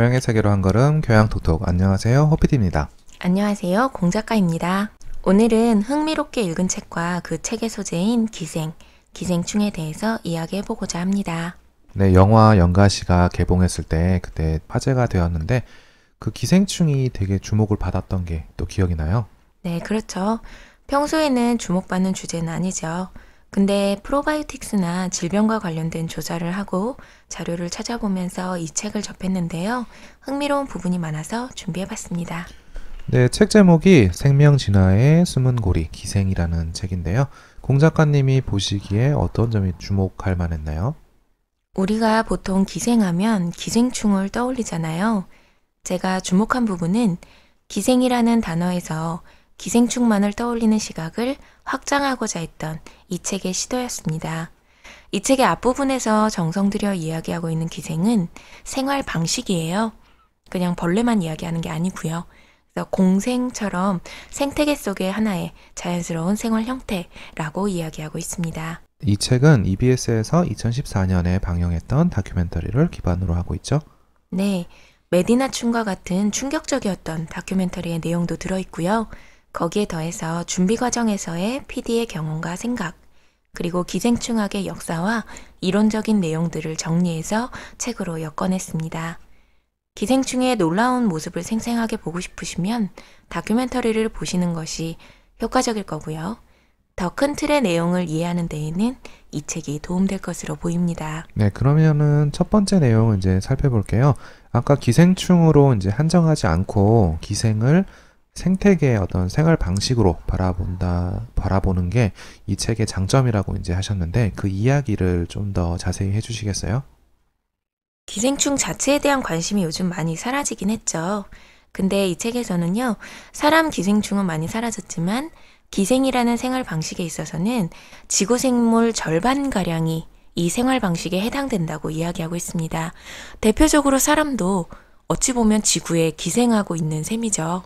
교양의 세계로 한 걸음 교양톡톡. 안녕하세요, 호피디입니다. 안녕하세요, 공작가입니다. 오늘은 흥미롭게 읽은 책과 그 책의 소재인 기생충에 대해서 이야기해보고자 합니다. 네, 영화 연가시가 개봉했을 때 그때 화제가 되었는데 그 기생충이 되게 주목을 받았던 게 또 기억이 나요. 네, 그렇죠. 평소에는 주목받는 주제는 아니죠. 근데 프로바이오틱스나 질병과 관련된 조사를 하고 자료를 찾아보면서 이 책을 접했는데요. 흥미로운 부분이 많아서 준비해봤습니다. 네, 책 제목이 생명진화의 숨은 고리, 기생이라는 책인데요. 공 작가님이 보시기에 어떤 점이 주목할 만했나요? 우리가 보통 기생하면 기생충을 떠올리잖아요. 제가 주목한 부분은 기생이라는 단어에서 기생충만을 떠올리는 시각을 확장하고자 했던 이 책의 시도였습니다. 이 책의 앞부분에서 정성 들여 이야기하고 있는 기생은 생활 방식이에요. 그냥 벌레만 이야기하는 게 아니고요. 그래서 공생처럼 생태계 속의 하나의 자연스러운 생활 형태라고 이야기하고 있습니다. 이 책은 EBS에서 2014년에 방영했던 다큐멘터리를 기반으로 하고 있죠. 네, 메디나충과 같은 충격적이었던 다큐멘터리의 내용도 들어있고요. 거기에 더해서 준비 과정에서의 PD의 경험과 생각, 그리고 기생충학의 역사와 이론적인 내용들을 정리해서 책으로 엮어냈습니다. 기생충의 놀라운 모습을 생생하게 보고 싶으시면 다큐멘터리를 보시는 것이 효과적일 거고요. 더 큰 틀의 내용을 이해하는 데에는 이 책이 도움될 것으로 보입니다. 네, 그러면은 첫 번째 내용을 이제 살펴볼게요. 아까 기생충으로 이제 한정하지 않고 기생을 생태계의 어떤 생활 방식으로 바라보는 게 이 책의 장점이라고 이제 하셨는데 그 이야기를 좀 더 자세히 해주시겠어요? 기생충 자체에 대한 관심이 요즘 많이 사라지긴 했죠. 근데 이 책에서는요, 사람 기생충은 많이 사라졌지만 기생이라는 생활 방식에 있어서는 지구 생물 절반가량이 이 생활 방식에 해당된다고 이야기하고 있습니다. 대표적으로 사람도 어찌 보면 지구에 기생하고 있는 셈이죠.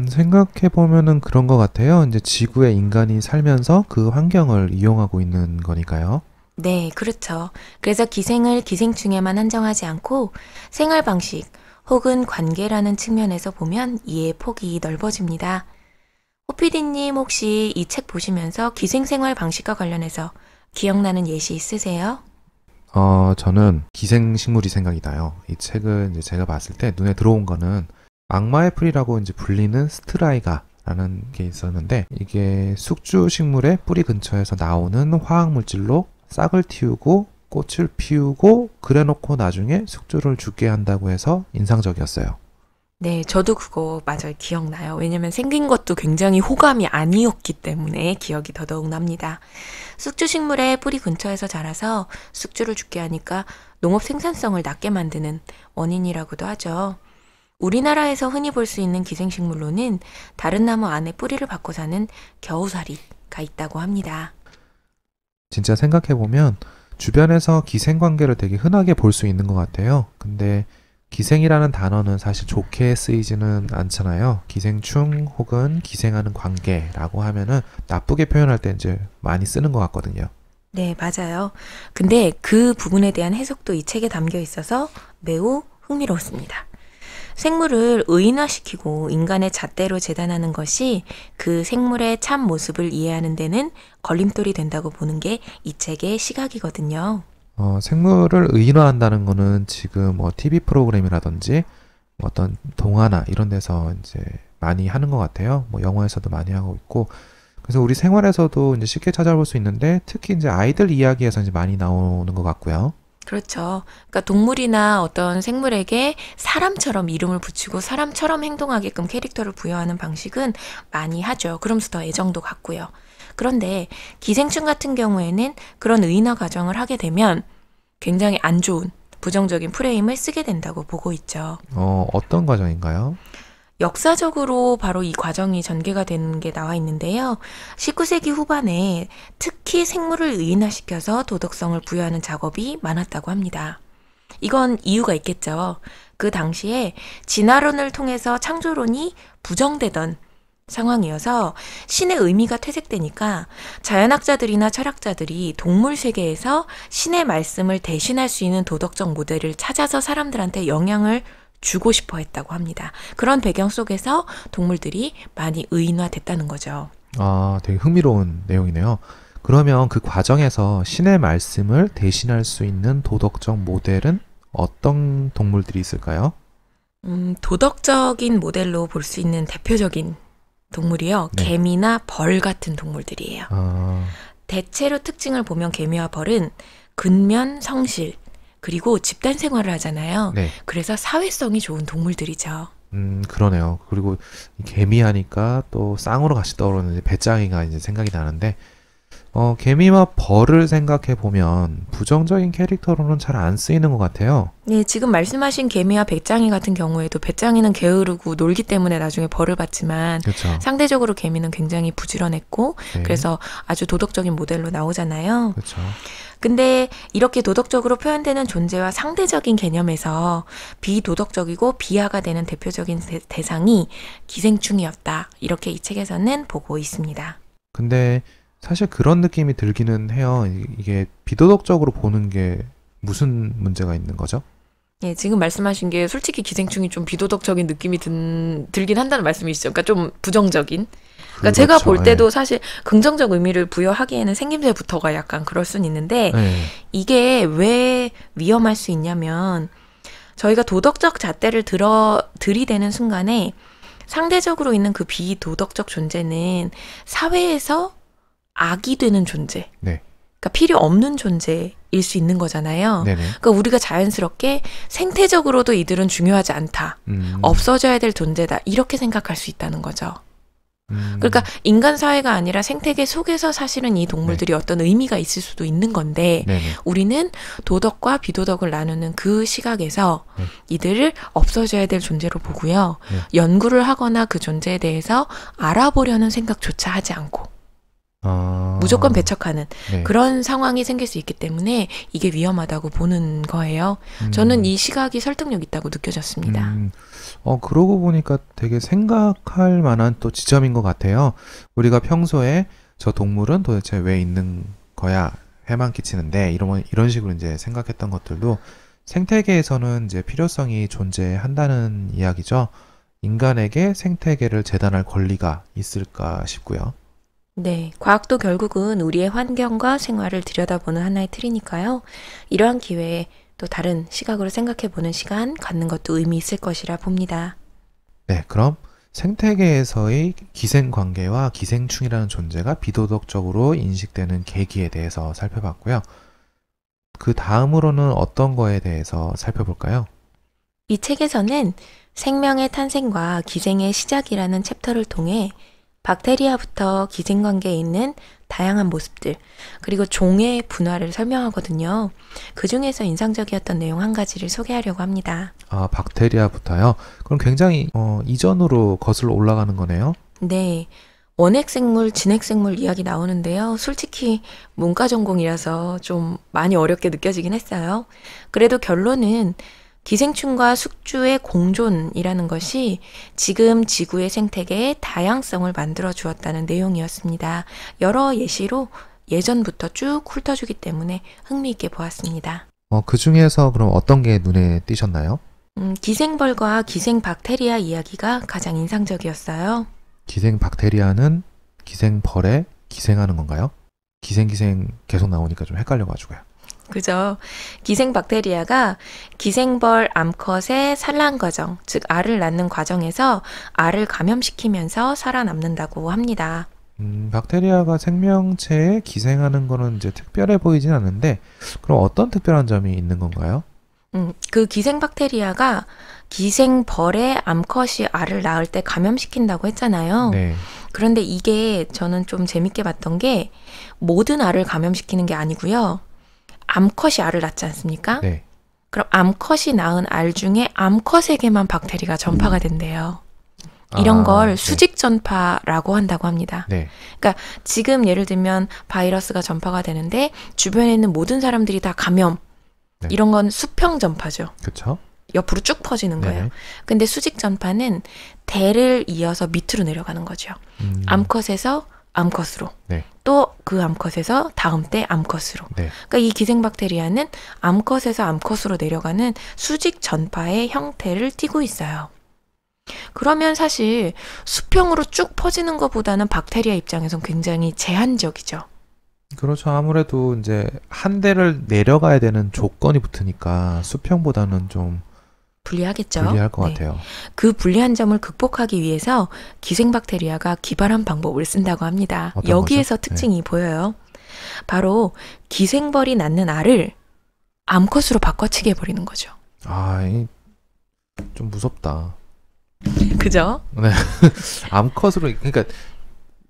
생각해보면은 그런 것 같아요. 이제 지구에 인간이 살면서 그 환경을 이용하고 있는 거니까요. 네, 그렇죠. 그래서 기생을 기생충에만 한정하지 않고 생활 방식 혹은 관계라는 측면에서 보면 이해의 폭이 넓어집니다. 호피디님 혹시 이 책 보시면서 기생생활 방식과 관련해서 기억나는 예시 있으세요? 저는 기생식물이 생각이 나요. 이 책을 이제 제가 봤을 때 눈에 들어온 거는 악마의 풀이라고 이제 불리는 스트라이가라는 게 있었는데 이게 숙주식물의 뿌리 근처에서 나오는 화학물질로 싹을 틔우고 꽃을 피우고 그래놓고 나중에 숙주를 죽게 한다고 해서 인상적이었어요. 네, 저도 그거 맞아요. 기억나요. 왜냐면 생긴 것도 굉장히 호감이 아니었기 때문에 기억이 더더욱 납니다. 숙주식물의 뿌리 근처에서 자라서 숙주를 죽게 하니까 농업 생산성을 낮게 만드는 원인이라고도 하죠. 우리나라에서 흔히 볼 수 있는 기생식물로는 다른 나무 안에 뿌리를 박고 사는 겨우살이가 있다고 합니다. 진짜 생각해보면 주변에서 기생관계를 되게 흔하게 볼 수 있는 것 같아요. 근데 기생이라는 단어는 사실 좋게 쓰이지는 않잖아요. 기생충 혹은 기생하는 관계라고 하면은 나쁘게 표현할 때 이제 많이 쓰는 것 같거든요. 네, 맞아요. 근데 그 부분에 대한 해석도 이 책에 담겨 있어서 매우 흥미로웠습니다. 생물을 의인화시키고 인간의 잣대로 재단하는 것이 그 생물의 참 모습을 이해하는 데는 걸림돌이 된다고 보는 게 이 책의 시각이거든요. 생물을 의인화한다는 거는 지금 뭐 TV 프로그램이라든지 뭐 어떤 동화나 이런 데서 이제 많이 하는 것 같아요. 뭐 영화에서도 많이 하고 있고. 그래서 우리 생활에서도 이제 쉽게 찾아볼 수 있는데 특히 이제 아이들 이야기에서 이제 많이 나오는 것 같고요. 그렇죠. 그러니까 동물이나 어떤 생물에게 사람처럼 이름을 붙이고 사람처럼 행동하게끔 캐릭터를 부여하는 방식은 많이 하죠. 그러면서 더 애정도 갖고요. 그런데 기생충 같은 경우에는 그런 의인화 과정을 하게 되면 굉장히 안 좋은 부정적인 프레임을 쓰게 된다고 보고 있죠. 어떤 과정인가요? 역사적으로 바로 이 과정이 전개가 되는 게 나와 있는데요. 19세기 후반에 특히 생물을 의인화시켜서 도덕성을 부여하는 작업이 많았다고 합니다. 이건 이유가 있겠죠. 그 당시에 진화론을 통해서 창조론이 부정되던 상황이어서 신의 의미가 퇴색되니까 자연학자들이나 철학자들이 동물 세계에서 신의 말씀을 대신할 수 있는 도덕적 모델을 찾아서 사람들한테 영향을 주고 싶어 했다고 합니다. 그런 배경 속에서 동물들이 많이 의인화됐다는 거죠. 아, 되게 흥미로운 내용이네요. 그러면 그 과정에서 신의 말씀을 대신할 수 있는 도덕적 모델은 어떤 동물들이 있을까요? 도덕적인 모델로 볼 수 있는 대표적인 동물이요. 네. 개미나 벌 같은 동물들이에요. 아, 대체로 특징을 보면 개미와 벌은 근면, 성실, 그리고 집단 생활을 하잖아요. 네. 그래서 사회성이 좋은 동물들이죠. 그러네요. 그리고 이 개미 하니까 또 쌍으로 같이 떠오르는 이제 배짱이가 이제 생각이 나는데, 개미와 벌을 생각해 보면 부정적인 캐릭터로는 잘 안 쓰이는 것 같아요. 네, 지금 말씀하신 개미와 배짱이 같은 경우에도 배짱이는 게으르고 놀기 때문에 나중에 벌을 받지만 그렇죠. 상대적으로 개미는 굉장히 부지런했고 네. 그래서 아주 도덕적인 모델로 나오잖아요. 그렇죠. 근데 이렇게 도덕적으로 표현되는 존재와 상대적인 개념에서 비도덕적이고 비하가 되는 대표적인 대상이 기생충이었다. 이렇게 이 책에서는 보고 있습니다. 근데 사실 그런 느낌이 들기는 해요. 이게 비도덕적으로 보는 게 무슨 문제가 있는 거죠? 예, 지금 말씀하신 게 솔직히 기생충이 좀 비도덕적인 느낌이 들긴 한다는 말씀이시죠. 그러니까 좀 부정적인. 그러니까 제가 그렇죠. 볼 때도 사실 긍정적 의미를 부여하기에는 생김새부터가 약간 그럴 순 있는데 네. 이게 왜 위험할 수 있냐면 저희가 도덕적 잣대를 들이대는 순간에 상대적으로 있는 그 비도덕적 존재는 사회에서 악이 되는 존재. 네. 그러니까 필요 없는 존재일 수 있는 거잖아요. 네네. 그러니까 우리가 자연스럽게 생태적으로도 이들은 중요하지 않다. 음, 없어져야 될 존재다. 이렇게 생각할 수 있다는 거죠. 음, 그러니까 인간 사회가 아니라 생태계 속에서 사실은 이 동물들이 어떤 의미가 있을 수도 있는 건데 네네. 우리는 도덕과 비도덕을 나누는 그 시각에서 네. 이들을 없어져야 될 존재로 보고요. 네. 연구를 하거나 그 존재에 대해서 알아보려는 생각조차 하지 않고 무조건 배척하는 네. 그런 상황이 생길 수 있기 때문에 이게 위험하다고 보는 거예요. 저는 이 시각이 설득력 있다고 느껴졌습니다. 그러고 보니까 되게 생각할 만한 또 지점인 것 같아요. 우리가 평소에 저 동물은 도대체 왜 있는 거야? 해만 끼치는데 이런 식으로 이제 생각했던 것들도 생태계에서는 이제 필요성이 존재한다는 이야기죠. 인간에게 생태계를 재단할 권리가 있을까 싶고요. 네, 과학도 결국은 우리의 환경과 생활을 들여다보는 하나의 틀이니까요. 이러한 기회에 또 다른 시각으로 생각해보는 시간 갖는 것도 의미 있을 것이라 봅니다. 네, 그럼 생태계에서의 기생관계와 기생충이라는 존재가 비도덕적으로 인식되는 계기에 대해서 살펴봤고요. 그 다음으로는 어떤 거에 대해서 살펴볼까요? 이 책에서는 생명의 탄생과 기생의 시작이라는 챕터를 통해 박테리아부터 기생관계에 있는 다양한 모습들, 그리고 종의 분화를 설명하거든요. 그 중에서 인상적이었던 내용 한 가지를 소개하려고 합니다. 아, 박테리아부터요? 그럼 굉장히 이전으로 거슬러 올라가는 거네요? 네. 원핵생물, 진핵생물 이야기 나오는데요. 솔직히 문과 전공이라서 좀 많이 어렵게 느껴지긴 했어요. 그래도 결론은 기생충과 숙주의 공존이라는 것이 지금 지구의 생태계의 다양성을 만들어 주었다는 내용이었습니다. 여러 예시로 예전부터 쭉 훑어주기 때문에 흥미있게 보았습니다. 그 중에서 그럼 어떤 게 눈에 띄셨나요? 기생벌과 기생박테리아 이야기가 가장 인상적이었어요. 기생박테리아는 기생벌에 기생하는 건가요? 기생 계속 나오니까 좀 헷갈려가지고요. 그죠. 기생박테리아가 기생벌 암컷의 산란 과정, 즉 알을 낳는 과정에서 알을 감염시키면서 살아남는다고 합니다. 박테리아가 생명체에 기생하는 거는 이제 특별해 보이진 않는데 그럼 어떤 특별한 점이 있는 건가요? 그 기생박테리아가 기생벌의 암컷이 알을 낳을 때 감염시킨다고 했잖아요. 네. 그런데 이게 저는 좀 재밌게 봤던 게 모든 알을 감염시키는 게 아니고요. 암컷이 알을 낳지 않습니까? 네. 그럼 암컷이 낳은 알 중에 암컷에게만 박테리아가 전파가 된대요. 이런 걸 네. 수직 전파라고 한다고 합니다. 네. 그러니까 지금 예를 들면 바이러스가 전파가 되는데 주변에 있는 모든 사람들이 다 감염. 네. 이런 건 수평 전파죠. 그렇죠. 옆으로 쭉 퍼지는 거예요. 네. 근데 수직 전파는 대를 이어서 밑으로 내려가는 거죠. 암컷에서 암컷으로, 네. 또 그 암컷에서 다음 때 암컷으로. 네. 그러니까 이 기생박테리아는 암컷에서 암컷으로 내려가는 수직 전파의 형태를 띠고 있어요. 그러면 사실 수평으로 쭉 퍼지는 것보다는 박테리아 입장에선 굉장히 제한적이죠. 그렇죠. 아무래도 이제 한 대를 내려가야 되는 조건이 붙으니까 수평보다는 좀 불리하겠죠. 불리할 것 네. 같아요. 그 불리한 점을 극복하기 위해서 기생박테리아가 기발한 방법을 쓴다고 합니다. 어떤 여기에서 거죠? 특징이 보여요. 바로 기생벌이 낳는 알을 암컷으로 바꿔치기 해버리는 거죠. 아, 좀 무섭다. 그죠? 암컷으로, 그러니까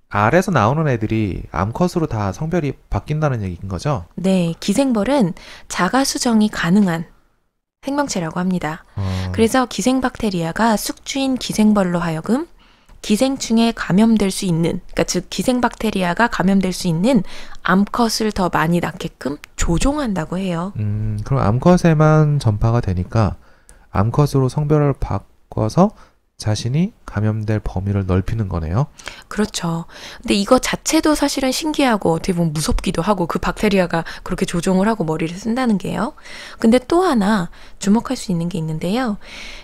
알에서 나오는 애들이 암컷으로 다 성별이 바뀐다는 얘기인 거죠? 네, 기생벌은 자가 수정이 가능한 생명체라고 합니다. 그래서 기생박테리아가 숙주인 기생벌로 하여금 기생충에 감염될 수 있는, 그러니까 즉 기생박테리아가 감염될 수 있는 암컷을 더 많이 낳게끔 조종한다고 해요. 그럼 암컷에만 전파가 되니까 암컷으로 성별을 바꿔서 자신이 감염될 범위를 넓히는 거네요. 그렇죠. 근데 이거 자체도 사실은 신기하고 어떻게 보면 무섭기도 하고 그 박테리아가 그렇게 조종을 하고 머리를 쓴다는 게요. 근데 또 하나 주목할 수 있는 게 있는데요.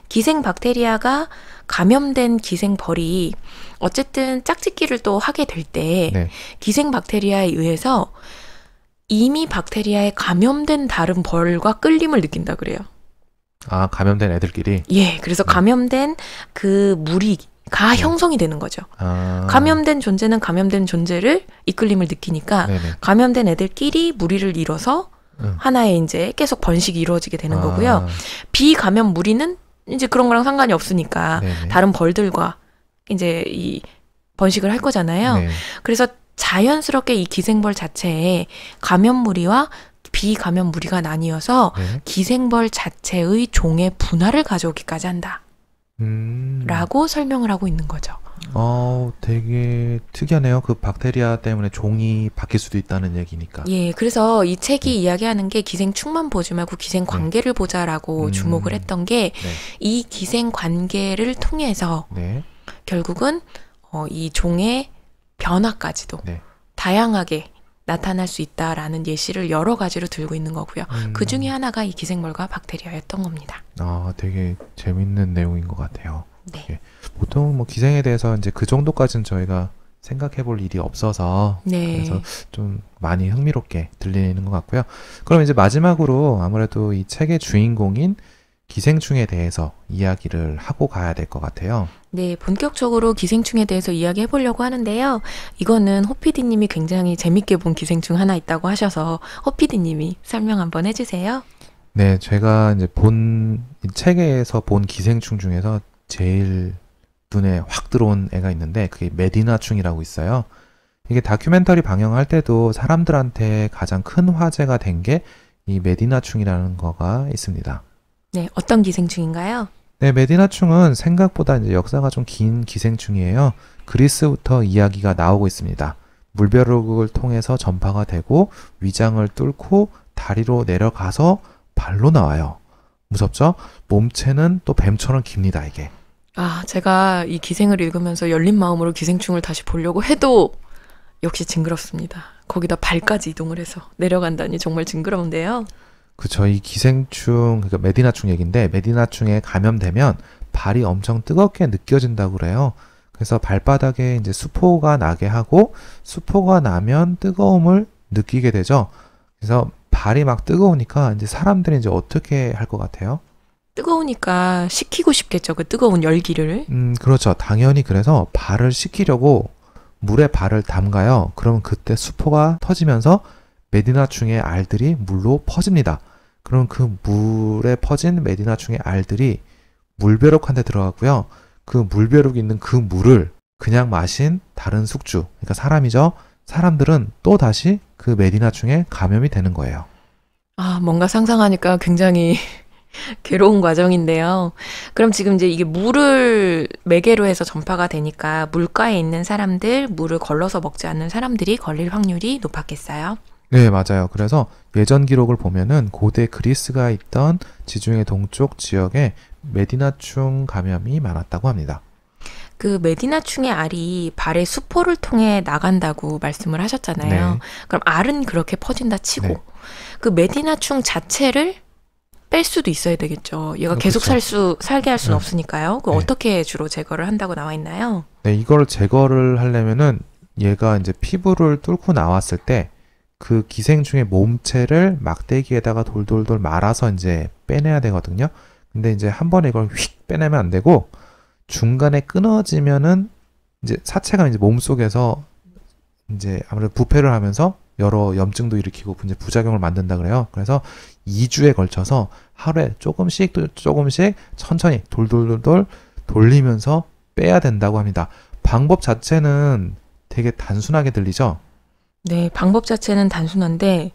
기생 박테리아가 감염된 기생벌이 어쨌든 짝짓기를 또 하게 될 때 네. 기생 박테리아에 의해서 이미 박테리아에 감염된 다른 벌과 끌림을 느낀다 그래요. 아, 감염된 애들끼리? 예, 그래서 감염된 그 무리가 형성이 되는 거죠. 아, 감염된 존재는 감염된 존재를 이끌림을 느끼니까 네네. 감염된 애들끼리 무리를 이뤄서 하나의 이제 계속 번식이 이루어지게 되는 거고요. 비감염 무리는 이제 그런 거랑 상관이 없으니까 네네. 다른 벌들과 이제 이 번식을 할 거잖아요. 네. 그래서 자연스럽게 이 기생벌 자체에 감염 무리와 비감염 무리가 나뉘어서 네. 기생벌 자체의 종의 분화를 가져오기까지 한다. 라고 설명을 하고 있는 거죠. 되게 특이하네요. 그 박테리아 때문에 종이 바뀔 수도 있다는 얘기니까. 예, 그래서 이 책이 이야기하는 게 기생충만 보지 말고 기생관계를 보자라고 주목을 했던 게 이 기생관계를 통해서 네. 결국은 이 종의 변화까지도 네. 다양하게 나타날 수 있다라는 예시를 여러 가지로 들고 있는 거고요. 그 중에 하나가 이 기생벌과 박테리아였던 겁니다. 되게 재밌는 내용인 것 같아요. 네. 예. 보통 뭐 기생에 대해서 이제 그 정도까지는 저희가 생각해 볼 일이 없어서 네. 그래서 좀 많이 흥미롭게 들리는 것 같고요. 그럼 이제 마지막으로 아무래도 이 책의 주인공인 기생충에 대해서 이야기를 하고 가야 될 것 같아요. 네, 본격적으로 기생충에 대해서 이야기해 보려고 하는데요. 이거는 호피디님이 굉장히 재밌게 본 기생충 하나 있다고 하셔서 호피디님이 설명 한번 해주세요. 네, 제가 이제 이 책에서 본 기생충 중에서 제일 눈에 확 들어온 애가 있는데 그게 메디나충이라고 있어요. 이게 다큐멘터리 방영할 때도 사람들한테 가장 큰 화제가 된 게 이 메디나충이라는 거가 있습니다. 네, 어떤 기생충인가요? 네, 메디나충은 생각보다 이제 역사가 좀 긴 기생충이에요. 그리스부터 이야기가 나오고 있습니다. 물벼룩을 통해서 전파가 되고 위장을 뚫고 다리로 내려가서 발로 나와요. 무섭죠? 몸체는 또 뱀처럼 깁니다, 이게. 제가 이 기생을 읽으면서 열린 마음으로 기생충을 다시 보려고 해도 역시 징그럽습니다. 거기다 발까지 이동을 해서 내려간다니 정말 징그러운데요. 그쵸. 이 기생충, 그러니까 메디나충 얘기인데, 메디나충에 감염되면 발이 엄청 뜨겁게 느껴진다고 그래요. 그래서 발바닥에 이제 수포가 나게 하고, 수포가 나면 뜨거움을 느끼게 되죠. 그래서 발이 막 뜨거우니까 이제 사람들이 이제 어떻게 할 것 같아요? 뜨거우니까 식히고 싶겠죠. 그 뜨거운 열기를. 그렇죠. 당연히 그래서 발을 식히려고 물에 발을 담가요. 그러면 그때 수포가 터지면서 메디나충의 알들이 물로 퍼집니다. 그럼 그 물에 퍼진 메디나충의 알들이 물벼룩한테 들어가고요. 그 물벼룩이 있는 그 물을 그냥 마신 다른 숙주, 그러니까 사람이죠. 사람들은 또 다시 그 메디나충에 감염이 되는 거예요. 뭔가 상상하니까 굉장히 괴로운 과정인데요. 그럼 지금 이제 이게 물을 매개로 해서 전파가 되니까 물가에 있는 사람들, 물을 걸러서 먹지 않는 사람들이 걸릴 확률이 높았겠어요? 네, 맞아요. 그래서 예전 기록을 보면은 고대 그리스가 있던 지중해 동쪽 지역에 메디나충 감염이 많았다고 합니다. 그 메디나충의 알이 발의 수포를 통해 나간다고 말씀을 하셨잖아요. 네. 그럼 알은 그렇게 퍼진다 치고 네. 그 메디나충 자체를 뺄 수도 있어야 되겠죠. 얘가 계속 그렇죠. 살게 할 수는 네. 없으니까요. 그럼 네. 어떻게 주로 제거를 한다고 나와 있나요? 네, 이걸 제거를 하려면은 얘가 이제 피부를 뚫고 나왔을 때 그 기생충의 몸체를 막대기에다가 돌돌돌 말아서 이제 빼내야 되거든요. 근데 이제 한 번에 이걸 휙 빼내면 안 되고 중간에 끊어지면은 이제 사체가 이제 몸속에서 이제 아무래도 부패를 하면서 여러 염증도 일으키고 이제 부작용을 만든다 그래요. 그래서 2주에 걸쳐서 하루에 조금씩 천천히 돌돌돌돌 돌리면서 빼야 된다고 합니다. 방법 자체는 되게 단순하게 들리죠? 네, 방법 자체는 단순한데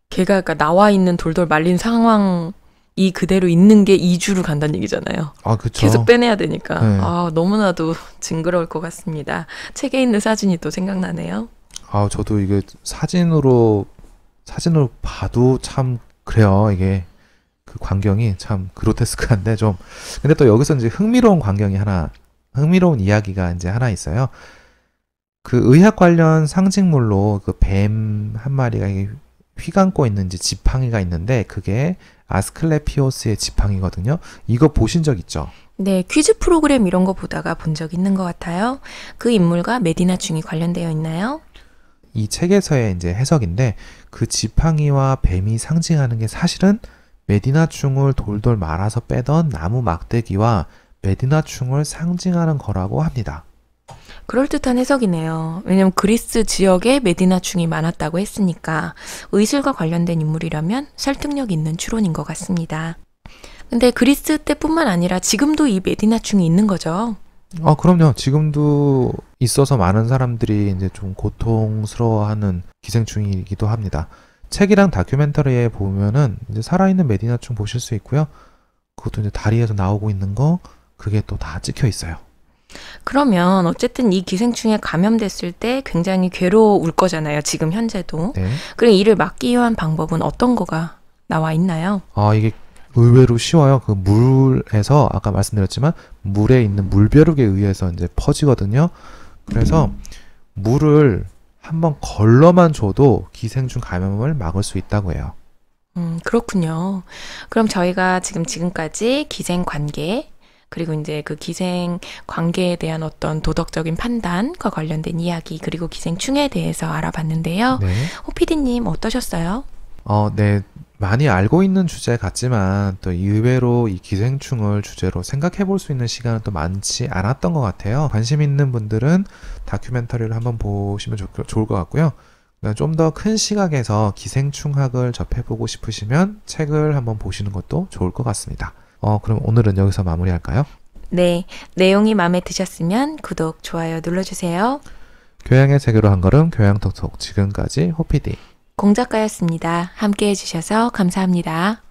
걔가 그러니까 나와 있는 돌돌 말린 상황이 그대로 있는 게 2주로 간다는 얘기잖아요. 아, 그쵸. 계속 빼내야 되니까. 네. 너무나도 징그러울 것 같습니다. 책에 있는 사진이 또 생각나네요. 아, 저도 이게 사진으로 봐도 참 그래요. 이게 그 광경이 참 그로테스크한데 좀. 근데 또 여기서 이제 흥미로운 이야기가 이제 하나 있어요. 그 의학 관련 상징물로 그 뱀 한 마리가 이게 휘감고 있는 이제 지팡이가 있는데 그게 아스클레피오스의 지팡이거든요. 이거 보신 적 있죠? 네, 퀴즈 프로그램 이런 거 보다가 본 적 있는 것 같아요. 그 인물과 메디나충이 관련되어 있나요? 이 책에서의 이제 해석인데 그 지팡이와 뱀이 상징하는 게 사실은 메디나충을 돌돌 말아서 빼던 나무 막대기와 메디나충을 상징하는 거라고 합니다. 그럴듯한 해석이네요. 왜냐면 그리스 지역에 메디나충이 많았다고 했으니까 의술과 관련된 인물이라면 설득력 있는 추론인 것 같습니다. 근데 그리스 때뿐만 아니라 지금도 이 메디나충이 있는 거죠. 그럼요. 지금도 있어서 많은 사람들이 이제 좀 고통스러워하는 기생충이기도 합니다. 책이랑 다큐멘터리에 보면은 이제 살아있는 메디나충 보실 수 있고요. 그것도 이제 다리에서 나오고 있는 거, 그게 또 다 찍혀 있어요. 그러면 어쨌든 이 기생충에 감염됐을 때 굉장히 괴로울 거잖아요. 지금 현재도. 네. 그럼 이를 막기 위한 방법은 어떤 거가 나와 있나요? 이게 의외로 쉬워요. 그 물에서 아까 말씀드렸지만 물에 있는 물벼룩에 의해서 이제 퍼지거든요. 그래서 물을 한번 걸러만 줘도 기생충 감염을 막을 수 있다고 해요. 그렇군요. 그럼 저희가 지금까지 기생 관계, 그리고 이제 그 기생 관계에 대한 어떤 도덕적인 판단과 관련된 이야기, 그리고 기생충에 대해서 알아봤는데요. 네. 호피디님 어떠셨어요? 네. 많이 알고 있는 주제 같지만 또 의외로 이 기생충을 주제로 생각해 볼 수 있는 시간은 또 많지 않았던 것 같아요. 관심 있는 분들은 다큐멘터리를 한번 보시면 좋을 것 같고요. 좀 더 큰 시각에서 기생충학을 접해보고 싶으시면 책을 한번 보시는 것도 좋을 것 같습니다. 그럼 오늘은 여기서 마무리할까요? 네, 내용이 마음에 드셨으면 구독, 좋아요 눌러주세요. 교양의 세계로 한 걸음, 교양톡톡. 지금까지 호피디 공작가였습니다. 함께 해주셔서 감사합니다.